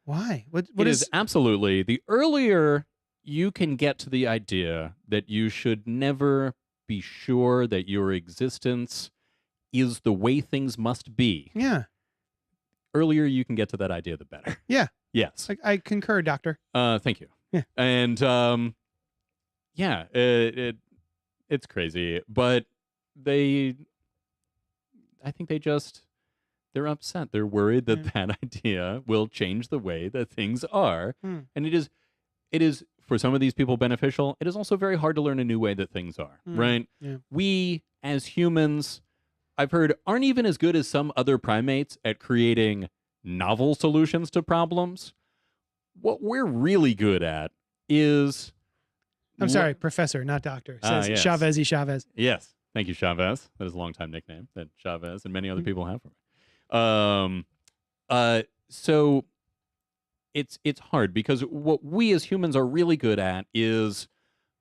Why? What It is is absolutely the earlier you can get to the idea that you should never be sure that your existence is the way things must be. Yeah. Earlier you can get to that idea, the better. Yeah. Yes. I concur, doctor. Thank you. Yeah. And it's crazy, but I think they're upset. They're worried that that idea will change the way that things are. And it is for some of these people beneficial. It is also very hard to learn a new way that things are, right? Yeah. We as humans, I've heard, aren't even as good as some other primates at creating novel solutions to problems. What we're really good at is I'm sorry, professor, not doctor. Says yes. Chavez. Yes. Thank you, Chavez. That is a long-time nickname that Chavez and many other people have for me. So it's hard because what we as humans are really good at is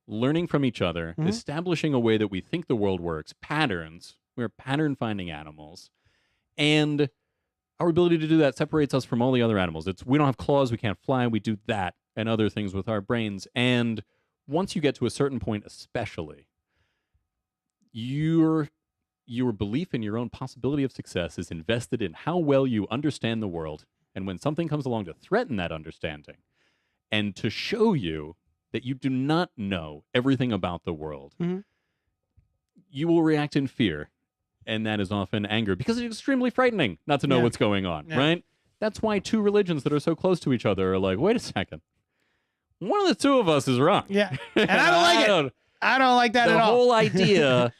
learning from each other, establishing a way that we think the world works, patterns. We're pattern-finding animals. And our ability to do that separates us from all the other animals. We don't have claws, we can't fly, we do that and other things with our brains. And once you get to a certain point, especially, your belief in your own possibility of success is invested in how well you understand the world. And when something comes along to threaten that understanding and to show you that you do not know everything about the world, you will react in fear. And that is often anger because it's extremely frightening not to know what's going on, right? That's why two religions that are so close to each other are like, wait a second. One of the two of us is wrong. Yeah. And I don't like it. I don't like that at all. The whole idea,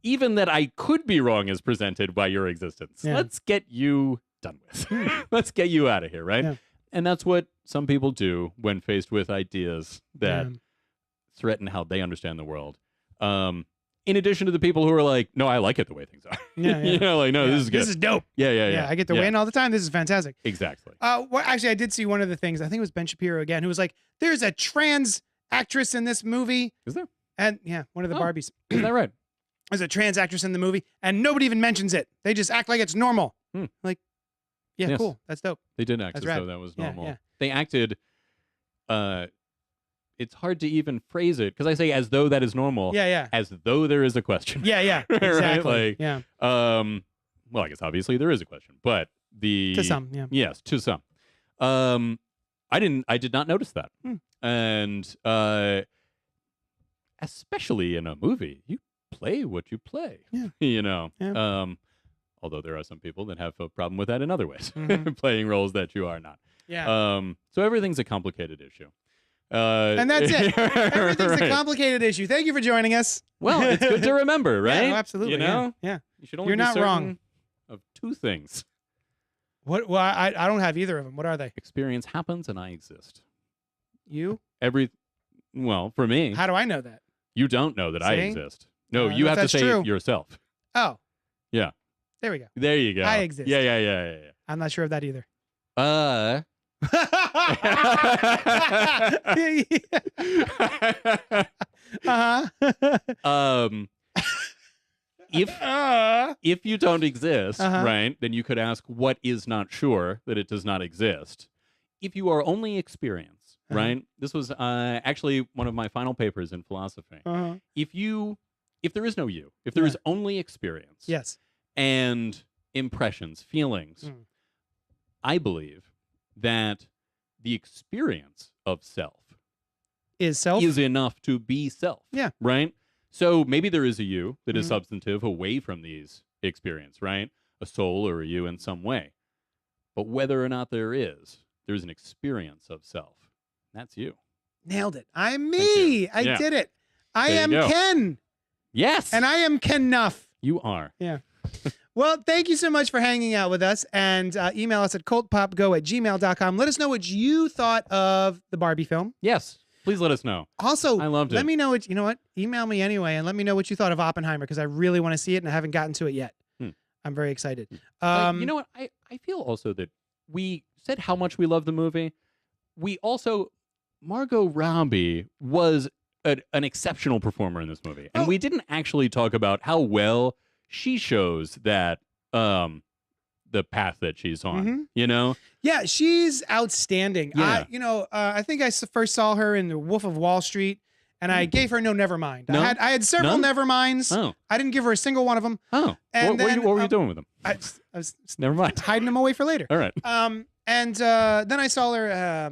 even that I could be wrong, is presented by your existence. Yeah. Let's get you done with. Let's get you out of here, right? Yeah. And that's what some people do when faced with ideas that threaten how they understand the world. In addition to the people who are like, no, I like it the way things are. Like, no, this is good. This is dope. Yeah. I get to win all the time. This is fantastic. Exactly. Actually, I did see one of the things. I think it was Ben Shapiro again, who was like, there's a trans actress in this movie. Is there? And one of the Barbies. Is that right? There's a trans actress in the movie, and nobody even mentions it. They just act like it's normal. Like, Yes. cool. That's dope. They did act That's as rad. though that was Yeah, normal. yeah. They acted, it's hard to even phrase it because I say as though that is normal. Yeah. As though there is a question. Yeah. Right? Exactly. Like, yeah. Well, I guess obviously there is a question, but To some, yeah. Yes, to some. I did not notice that. And especially in a movie, you play what you play. Yeah. Yeah. Although there are some people that have a problem with that in other ways, playing roles that you are not. Yeah. So everything's a complicated issue. And that's it. Everything's a right. complicated issue. Thank you for joining us. Well, it's good to remember, right? Yeah, no, absolutely. You know? Yeah. You should only You're be not certain wrong. of two things. What? Well, I don't have either of them. What are they? Experience happens and I exist. You? Well, for me, How do I know that? you don't know that I See? exist. No, I don't you know have if to that's say true. it yourself. Oh. Yeah. There we go. There you go. I exist. Yeah. I'm not sure of that either. um, if you don't exist, right, then you could ask what is not sure that it does not exist. If you are only experience, right? This was actually one of my final papers in philosophy. If there is no you, if there is only experience, yes, and impressions, feelings, I believe that the experience of self is enough to be self. Yeah. Right? So maybe there is a you that is substantive away from these experience, right? A soul or a you in some way. But whether or not there's an experience of self. That's you. Nailed it. I'm me. I did it. I am Ken. Yes. And I am Ken Nuff. You are. Yeah. Well, thank you so much for hanging out with us, and email us at cultpopgo@gmail.com. Let us know what you thought of the Barbie film. Yes. Please let us know. Also, I loved it. Let me know what, you know what? Email me anyway, and let me know what you thought of Oppenheimer, because I really want to see it, and I haven't gotten to it yet. I'm very excited. You know what? I feel also that we said how much we love the movie. We also, Margot Robbie was an exceptional performer in this movie. And we didn't actually talk about how well she shows that the path that she's on, you know? Yeah, she's outstanding. Yeah. I think I first saw her in The Wolf of Wall Street, and I gave her no Nevermind. No? I had several Neverminds. Oh. I didn't give her a single one of them. Oh. And what were you doing with them? I was Never mind. hiding them away for later. All right. And then I saw her,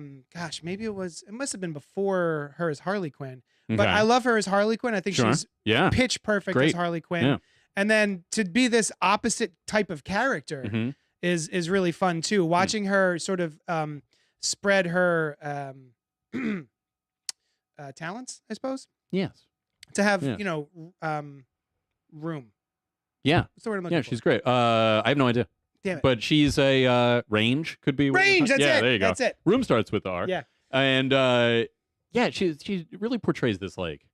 maybe it must have been before her as Harley Quinn. But Okay. I love her as Harley Quinn. I think she's pitch perfect as Harley Quinn. Yeah. And then to be this opposite type of character is really fun too. Watching her sort of spread her talents, I suppose. Yes. To have, room. Yeah. What's the word I'm looking for? She's great. I have no idea. Damn it. But she's a range, could be. Range, that's it. There you go. That's it. Room starts with R. Yeah. And she really portrays this, like,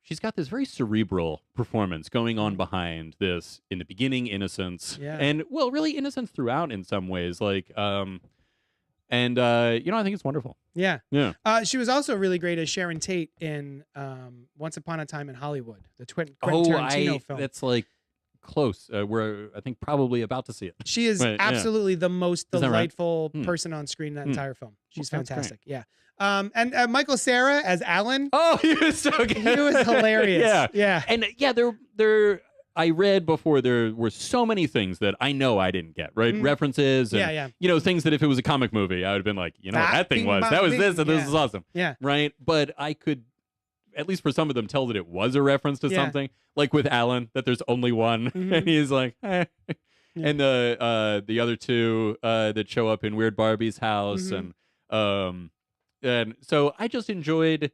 she's got this very cerebral performance going on behind this, in the beginning, innocence. Yeah. And, well, really innocence throughout in some ways. Like, I think it's wonderful. Yeah. Yeah. She was also really great as Sharon Tate in Once Upon a Time in Hollywood, the Quentin Tarantino film. That's like close. We're, I think, probably about to see it. She is absolutely the most delightful right? person on screen in that entire film. She's Well, that's fantastic. Yeah. And Michael Cera as Alan. Oh, he was so good. He was hilarious. Yeah. Yeah. And there. I read before there were so many things that I know I didn't get, right? References and, things that if it was a comic movie, I would have been like, that thing was, that was this, and this is awesome. Yeah. Right? But I could, at least for some of them, tell that it was a reference to something. Like with Alan, that there's only one. And he's like, eh. Yeah. And the other two that show up in Weird Barbie's house. And so I just enjoyed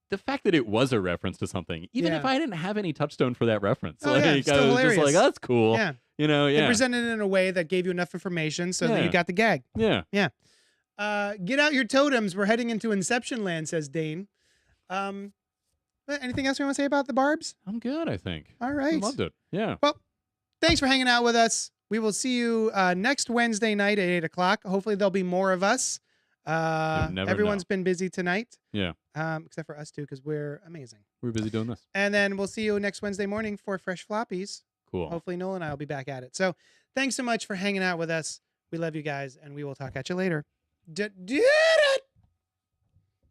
the fact that it was a reference to something, even if I didn't have any touchdown for that reference. Oh, like, yeah, I was still just hilarious. like, oh, that's cool. Yeah. They presented it in a way that gave you enough information so that you got the gag. Yeah. Yeah. Get out your totems. We're heading into Inception land, says Dane. Anything else you want to say about the Barbs? I'm good, I think. All right. I loved it. Yeah. Well, thanks for hanging out with us. We will see you next Wednesday night at 8 o'clock. Hopefully there'll be more of us. Everyone's been busy tonight. Yeah. Except for us two, because we're amazing. We're busy doing this. And then we'll see you next Wednesday morning for Fresh Floppies. Cool. Hopefully Noel and I will be back at it. So thanks so much for hanging out with us. We love you guys, and we will talk at you later.